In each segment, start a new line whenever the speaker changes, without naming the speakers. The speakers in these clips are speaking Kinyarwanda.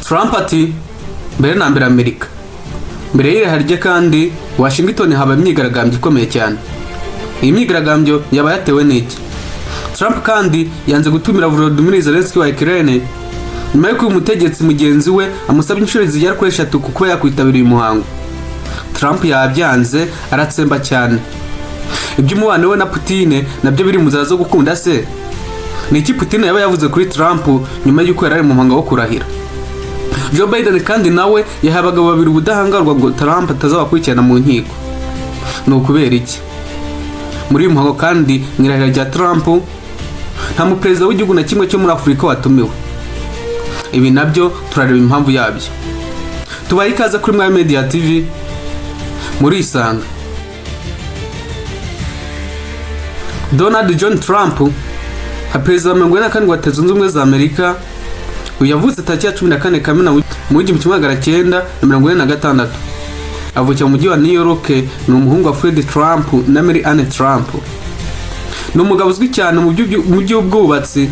Trump ati mbere na mbere Amerika. Mbere y'irahira kandi Washington haba imyigaragambyo ikomeye cyane. Iyi myigaragambyo yaba yatewe n'iki? Trump kandi yanze gutumira Volodymyr Zelensky wa Ukraine nyuma y'uko umutegetsi mugenzi we amusabye inshuro zigera kuri 3 kuko yakwitabira uyu muhango. Trump yabyanze aratsemba cyane. Iby'umubano we na Putin nabyo biri mu zo gukunda se. Ni iki Putin yaba yavuze kuri Trump nyuma y'uko yari mu muhango wo kurahira? Joe Biden kandi nawe yahabaga babiri ubudahangarwa ngo Trump atazabakurikirana mu nkiko. No kubera iki? Muri uyu muhango kandi mwirahira rya Trump nta muperezida w'igihugu na kimwe cyo muri Afurika watumiwe. Ibi nabyo turareba impamvu yabyo. Tubaye ikaze kuri Mwirahira Media TV muri isanga. Donald John Trump perezida wa 44 wa Leta Zunze Ubumwe za Amerika uyavutse tariki ya 14 Kamena mu 1946. Avukira mu mujyi wa New York. Ni umuhungu wa Fred Trump na Mary Ann Trump. Ni umugabo uzwi cyane mu by'ubwubatsi,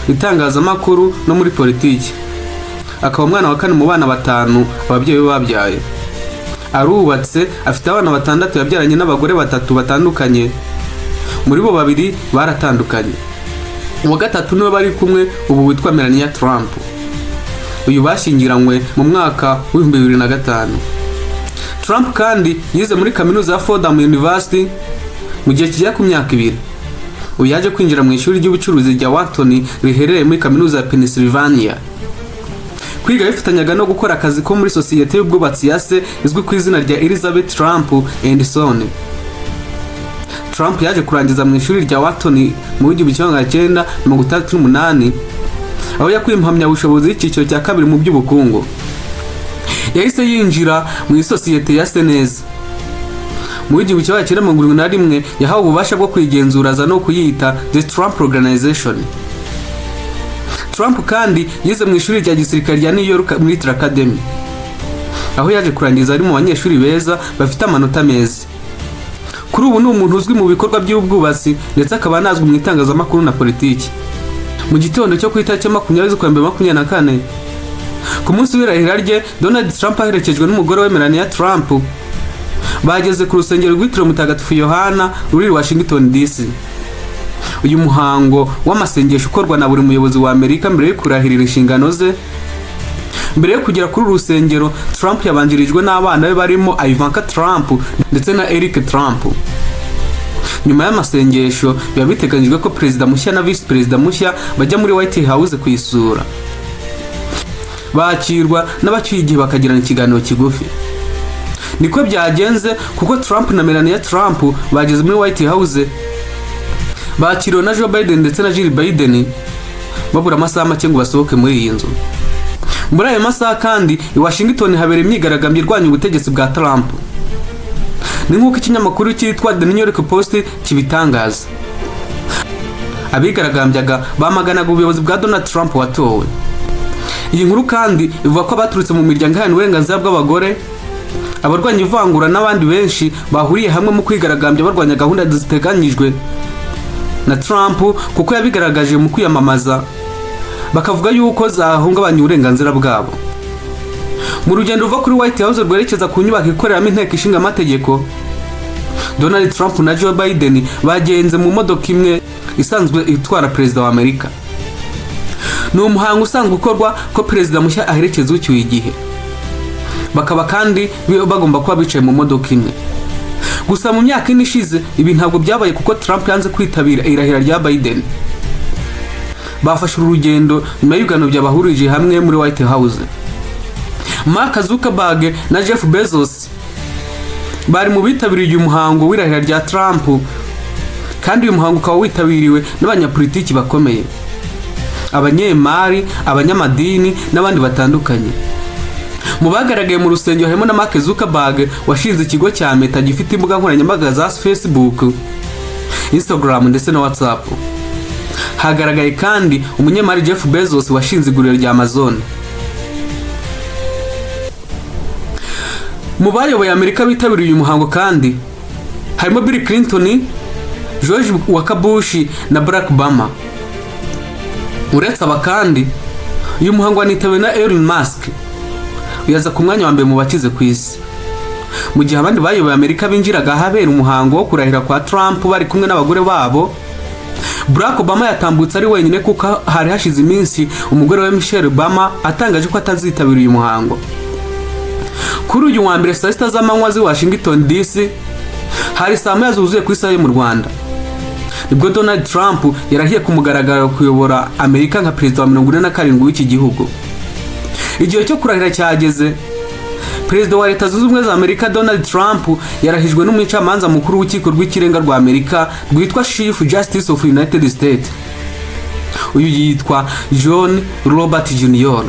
itangazamakuru no muri politiki. Akaba umwana wa kane mu bana batanu ababyeyi babyaye. Arubatse, afite abana 6 yabyaranye n'abagore 3 batandukanye. Muri bo 2 baratandukanye. Uwa gatatu niwe bari kumwe ubu witwa Melania Trump. Uyu bashyingiranywe mu mwaka wa 2005. Trump kandi yize muri kaminuza ya Fordham University mu gihe kijya ku myaka 2. Uyu yaje kwinjira mu ishuri ry'ubucuruzi rya Wharton riherereye muri kaminuza ya Pennsylvania. Kwiga bifitanyaga no gukora akazi ko muri sosiyete y'ubwubatsi ya se izwi ku izina rya Elizabeth Trump and Son. Trump yaje kurangiza mu ishuri rya Wharton mu 1968 aho yakuye impamyabushobozi y'icyiciro cya 2 mu by'ubukungu. Yahise yinjira mu sosiyete ya Seneza. Mu 1971 yahawe ububasha bwo kwigenzura za no kuyita The Trump Organization. Trump kandi yize mu ishuri rya gisirikare rya New York Military Academy, aho yaje kurangiza ari mu banyeshuri beza bafite amanota meza. Kuri ubu ni umuntu uzwi mu bikorwa by'ubwubatsi ndetse akaba anazwi mu itangazamakuru na politiki. Mu gitondo cyo ku itariki 20/24 ku munsi w'irahira rye, Donald Trump aherekejwe n'umugore we Melania Trump bageze ku rusengero rwitiriwe Mutagatifu Yohana ruri Washington DC. Uyu muhango w'amasengesho ukorwa na buri muyobozi wa Amerika mbere yo kurahirira inshingano ze. Mbere yo kugera kuri rusengero, Trump yabanjirijwe n'abana be barimo Ivanka Trump ndetse na Eric Trump. Nyuma y'amasengesho biba biteganyijwe ko perezida mushya na vice perezida mushya bajya muri White House kuyisura. Bakirwa n'abacyuye igihe bakagirana ikiganiro kigufi. Niko byagenze kuko Trump na Melania Trump bageze muri White House. Bakiriwe na Joe Biden ndetse na Jill Biden babura amasaha make ngo basohoke muri iyi nzu. Muri ayo masaha kandi i Washington habera imyigaragambyo irwanya ubutegetsi bwa Trump. Ni nk'uko ikinyamakuru cyitwa The New York Post kibitangaza. Abigaragambyaga bamaganaga ubuyobozi bwa Donald Trump watowe. Iyi nkuru kandi ivuga ko abaturutse mu miryango iharanira uburenganzira bw'abagore, abarwanya ivangura n'abandi benshi bahuriye hamwe mu kwigaragambya barwanya gahunda ziteganyijwe na Trump kuko yabigaragaje mu kwiyamamaza, bakavuga yuko zahungabanya uburenganzira bwabo. Mu rugendo ruva kuri White House rwerekeza ku nyubako ikoreramo inteko ishinga amategeko, Donald Trump na Joe Biden bagenze mu modoka imwe isanzwe itwara perezida wa Amerika. Ni umuhango usanzwe ukorwa ko perezida mushya aherekeza ucyuye igihe. Bakaba kandi bagomba kuba bicaye mu modoka imwe. Gusa mu myaka ine ishize ibi ntabwo byabaye kuko Trump yanze kwitabira irahira rya Biden. Bafashe urugendo nyuma y'ibiganiro byabahurije hamwe muri White House. Mark Zuckerberg na Jeff Bezos bari mu bitabiriye uyu muhango w'irahira rya Trump, kandi uyu muhango ukaba witabiriwe n'abanyapolitiki bakomeye, abanyemari, abanyamadini n'abandi batandukanye. Mu bagaragaye mu rusengero harimo na Mark Zuckerberg washinze ikigo cya Meta gifite imbuga nkoranyambaga za Facebook, Instagram ndetse na WhatsApp. Hagaragaye kandi umunyemari Jeff Bezos washinze iguriro rya Amazon. Mu bayoboye Amerika bitabiriye uyu muhango kandi harimo Bill Clinton, George Bush na Barack Obama. Uretse aba kandi uyu muhango wanitawe na Elon Musk uyaza ku mwanya wa mbere mu bakize ku isi, mu gihe abandi bayoboye Amerika binjiraga ahabera umuhango wo kurahira kwa Trump bari kumwe n'abagore babo. Barack Obama yatambutse ari wenyine kuko hari hashize iminsi umugore we Michelle Obama atangaje ko atazitabira uyu muhango. Kuri uyu wa mbere saa sita z'amanywa z'i Washington DC hari saa moya zuzuye ku isaha yo mu Rwanda, nibwo Donald Trump yarahiye ku mugaragaro kuyobora Amerika nka perezida wa 47 w'iki gihugu. Igihe cyo kurahira cyageze, perezida wa Leta Zunze Ubumwe za Amerika Donald Trump yarahijwe n'umucamanza mukuru w'urukiko rw'ikirenga rwa Amerika rwitwa Chief Justice of United States. Uyu yitwa John Robert Jr.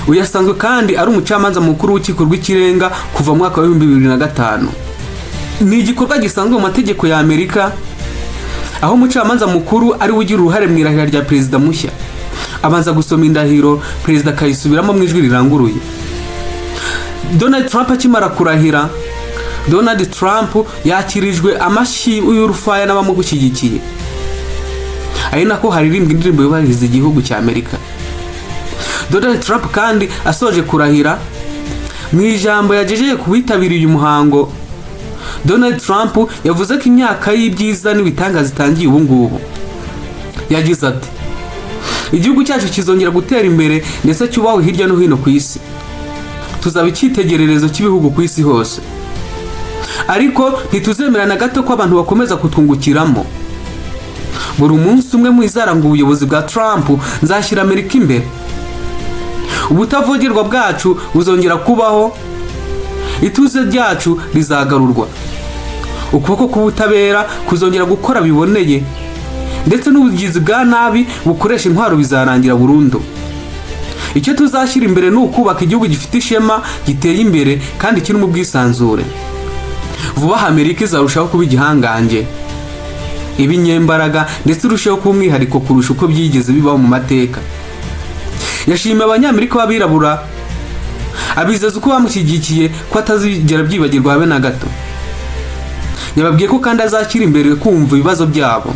Uyu asanzwe kandi ari umucamanza mukuru w'urukiko rw'ikirenga kuva mu mwaka wa 2005. Ni igikorwa gisanzwe mu mategeko ya Amerika, aho umucamanza mukuru ari ugira uruhare mu irahira rya perezida mushya. Abanza gusoma indahiro, perezida akayisubiramo mu ijwi riranguruye. Donald Trump akimara kurahira, Donald Trump yakirijwe amashyi y'urufaya n'abamugushyigikiye, ari nako haririmbwa indirimbo yubahiriza igihugu cya Amerika. Donald Trump kandi asoje kurahira, mu ijambo yagejeje ku bitabiriye uyu muhango, Donald Trump yavuze ko imyaka y'ibyiza n'ibitanga zitangiye ubu ngubu. Yagize ati, igihugu cyacu kizongera gutera imbere ndetse cyubahwe hirya no hino ku isi. Tuzaba icyitegererezo cy'ibihugu ku isi hose, ariko ntituzemera na gato ko abantu bakomeza kutwungukiramo. Buri munsi umwe mu izaranga ubuyobozi bwa Trump nzashyira Amerika imbere. Ubutavogerwa bwacu buzongera kubaho, ituze ryacu rizagarurwa, ukuboko k'ubutabera kuzongera gukora biboneye, ndetse n'ubugizi bwa nabi bukoresha intwaro bizarangira burundu. Icyo tuzashyira imbere ni ukubaka igihugu gifite ishema, giteye imbere kandi kirimo ubwisanzure. Vuba Amerika izarushaho kuba igihangange, ibinyembaraga ndetse irushaho kuba umwihariko kurusha uko byigeze bibaho mu mateka. Yashimiye abanyamerika b'abirabura, abizeza uko bamushyigikiye ko atazigera byibagirwa habe na gato. Yababwiye ko kandi azashyira imbere kumva ibibazo byabo.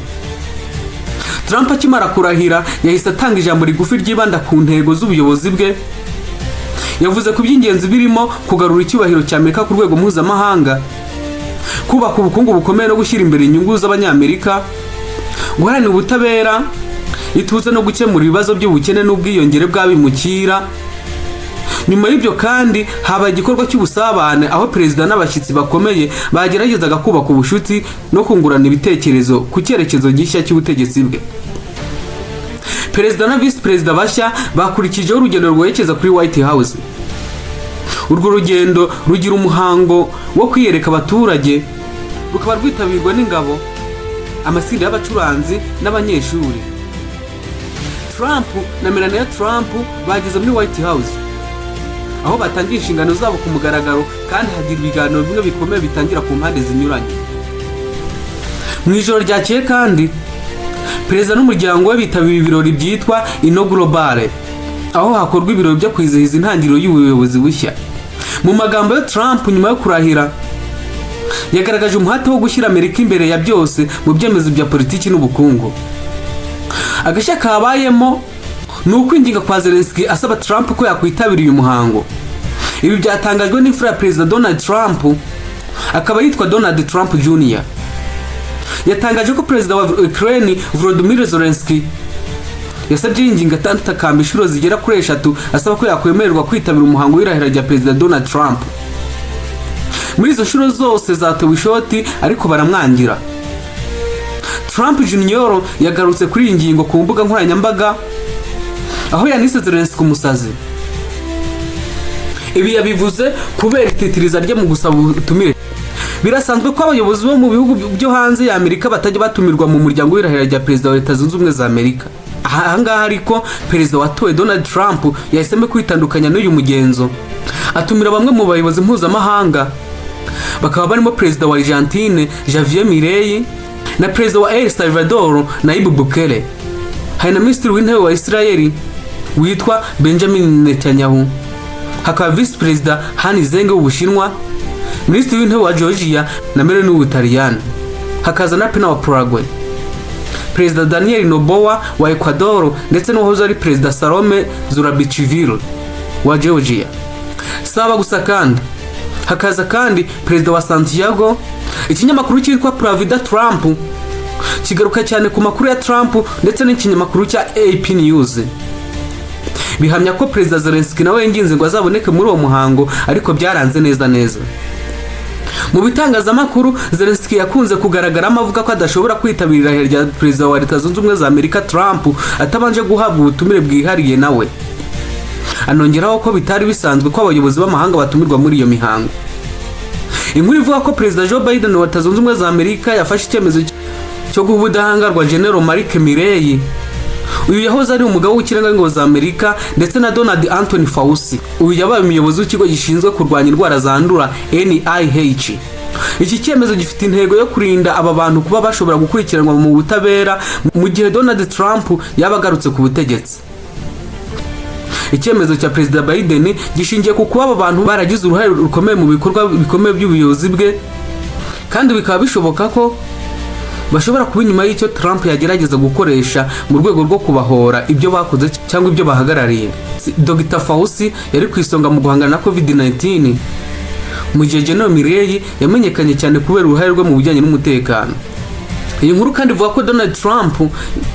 Trump akimara kurahira yahise atanga ijambo rigufi ryibanda ku ntego z'ubuyobozi bwe. Yavuze ku by'ingenzi birimo kugarura icyubahiro cya Amerika ku rwego mpuzamahanga, kubaka ubukungu bukomeye no gushyira imbere inyungu z'abanyamerika, guharanira ubutabera, ituze no gukemura ibibazo by'ubukene n'ubwiyongere bw'abimukira. Nyuma y'ibyo kandi habaye igikorwa cy'ubusabane aho perezida n'abashyitsi bakomeye bageragezaga kubaka ubushuti no kungurana ibitekerezo ku cyerekezo gishya cy'ubutegetsi bwe. Perezida na visi perezida bashya bakurikijeho urugendo rwerekeza kuri White House. Urwo rugendo rugira umuhango wo kwiyereka abaturage, rukaba rwitabirwa n'ingabo, amatsinda y'abacuranzi n'abanyeshuri. Trump na Melania Trump bageze muri White House, aho batangiye inshingano zabo ku mugaragaro, kandi hagira ibiganiro bimwe bikomeye bitangira ku mpande zinyuranye. Mu ijoro ryakeye kandi perezida n'umuryango we bitabiriye ibirori byitwa Inaugural, aho hakorwa ibirori byo kwizihiza intangiriro y'ubuyobozi bushya. Mu magambo ya Trump nyuma yo kurahira, yagaragaje umuhate wo gushyira Amerika imbere ya byose mu byemezo bya politiki n'ubukungu. Agashya kabayemo ni ukwinginga kwa Zelensky asaba Trump ko yakwitabira uyu muhango. Ibi byatangajwe n'imfura ya perezida Donald Trump, akaba yitwa Donald Trump Jr. Yatangaje ko perezida wa Ukraine Volodymyr Zelensky yasabye ingingo atakamba inshuro zigera kuri 3 asaba ko yakwemererwa kwitabira umuhango w'irahira rya perezida Donald Trump. Muri izo nshuro zose zatewe ishoti ariko baramwangira. Trump Jr. yagarutse kuri iyi ngingo ku mbuga nkoranyambaga, aho yanise Zelensky umusazi. Ibi yabivuze kubera ititiriza rye mu gusaba ubutumire. Birasanzwe ko abayobozi bo mu bihugu byo hanze ya Amerika batajya batumirwa mu muryango w'irahira rya perezida wa Leta Zunze Ubumwe za Amerika. Ahangaha ariko perezida watowe Donald Trump yahisemo kwitandukanya n'uyu mugenzo, atumira bamwe mu bayobozi mpuzamahanga, bakaba barimo perezida wa Argentine Javier Milei na perezida wa El Salvador Nayib Bukele. Hari na minisitiri w'intebe wa Israel witwa Benjamin Netanyahu, hakaba visi perezida Han Zeng w'Ubushinwa, minisitiri w'intebe wa Georgia na Meloni w'Ubutaliyani, hakaza na Pena wa Paraguay. perezida Daniel Noboa wa Ecuador ndetse n'uwahoze ari perezida Salome Zurabichvili wa Georgia. Saba gusa kandi hakaza kandi perezida wa Santiago. Ikinyamakuru cyitwa Pravida Trump kigaruka cyane ku makuru ya Trump ndetse n'ikinyamakuru cya AP News bihamya ko perezida Zelensky nawe yinginze ngo azaboneke muri uwo muhango, ariko byaranze neza. Mu bitangazamakuru Zelensky yakunze kugaragaramo avuga ko adashobora kwitabira irahira rya perezida wa Leta Zunze Ubumwe za Amerika Trump atabanje guhabwa ubutumire bwihariye nawe. Anongeraho ko bitari bisanzwe ko abayobozi b'amahanga batumirwa muri iyo mihango. Inkuru ivuga ko perezida Joe Biden wa Leta Zunze Ubumwe za Amerika yafashe icyemezo cyo guha ubudahangarwa General Mark Milley, uyu yahoze ari umugabo w'ikirenga w'ingabo za Amerika, ndetse na Donald Anthony Fauci, uyu yabaye umuyobozi w'ikigo gishinzwe kurwanya indwara zandura NIH. Iki cyemezo gifite intego yo kurinda aba bantu kuba bashobora gukurikiranwa mu butabera mu gihe Donald Trump yaba agarutse ku butegetsi. Icyemezo cya perezida Biden gishingiye ku kuba aba bantu baragize uruhare rukomeye mu bikorwa bikomeye by'ubuyobozi bwe, kandi bikaba bishoboka ko bashobora kuba inyuma y'icyo Trump yagerageza gukoresha mu rwego rwo kubahora ibyo bakoze cyangwa ibyo bahagarariye. Dr. Fauci yari ku isonga mu guhangana na COVID-19 mu gihe General Milley yamenyekanye cyane kubera uruhare rwe mu bijyanye n'umutekano. Iyi nkuru kandi ivuga ko Donald Trump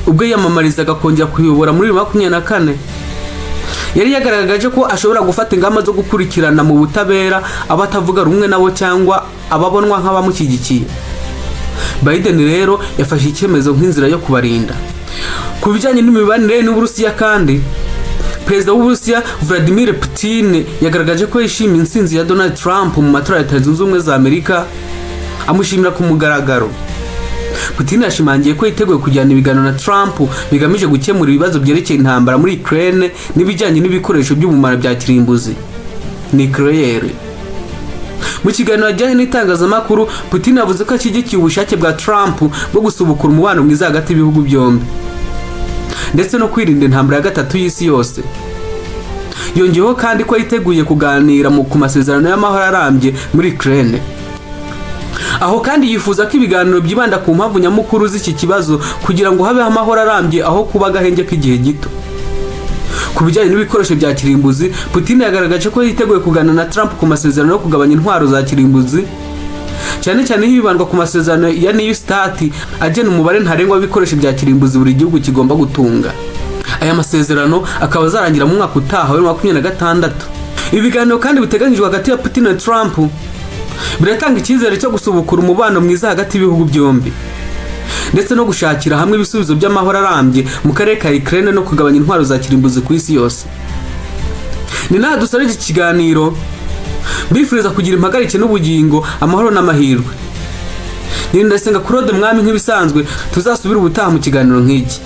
ubwo yamamarizaga kongera kuyobora muri 2024 yari yagaragaje ko ashobora gufata ingamba zo gukurikirana mu butabera abatavuga rumwe nabo cyangwa ababonwa nk'abamushyigikiye. Biden rero yafashe icyemezo nk'inzira yo kubarinda. Ku bijyanye n'imibanire n'Uburusiya kandi, perezida w'Uburusiya Vladimir Putin yagaragaje ko yishimiye intsinzi ya Donald Trump mu matora ya Leta Zunze Ubumwe za Amerika, amushimira ku mugaragaro. Putin yashimangiye ko yiteguye kujyana ibiganiro na Trump bigamije gukemura ibibazo byerekeye intambara muri Ukraine n'ibijyanye n'ibikoresho by'ubumara bya kirimbuzi nucleaire. Mu kiganiro ajyanye n'itangazamakuru, Putin yavuze ko ashyigikiye ubushake bwa Trump bwo gusubukura umubano mwiza hagati y'ibihugu byombi ndetse no kwirinda intambara ya gatatu y'isi yose. Yongeyeho kandi ko yiteguye kuganira ku masezerano y'amahoro arambye muri Ukraine. Aho kandi yifuza ko ibiganiro byibanda ku mpamvu nyamukuru z'iki kibazo kugira ngo habeho amahoro arambye aho kuba agahenge k'igihe gito. Ku bijyanye n'ibikoresho bya kirimbuzi, Putin yagaragaje ko yiteguye kuganira na Trump ku masezerano yo kugabanya intwaro za kirimbuzi, cyane cyane hibandwa ku masezerano ya New START agena umubare ntarengwa w'ibikoresho bya kirimbuzi buri gihugu kigomba gutunga. Aya masezerano akaba azarangira mu mwaka utaha wa 2026. Ibiganiro kandi biteganyijwe hagati ya Putin na Trump biratanga icyizere cyo gusubukura umubano mwiza hagati y'ibihugu byombi ndetse no gushakira hamwe ibisubizo by'amahoro arambye mu karere ka Ukraine no kugabanya intwaro za kirimbuzi ku isi yose. Ni naha dusare iki kiganiro bifuriza kugira impagarike n'ubugingo, amahoro n'amahirwe. Ni ndasenga Claude Mwami nk'ibisanzwe, tuzasubira ubutaha mu kiganiro nk'iki.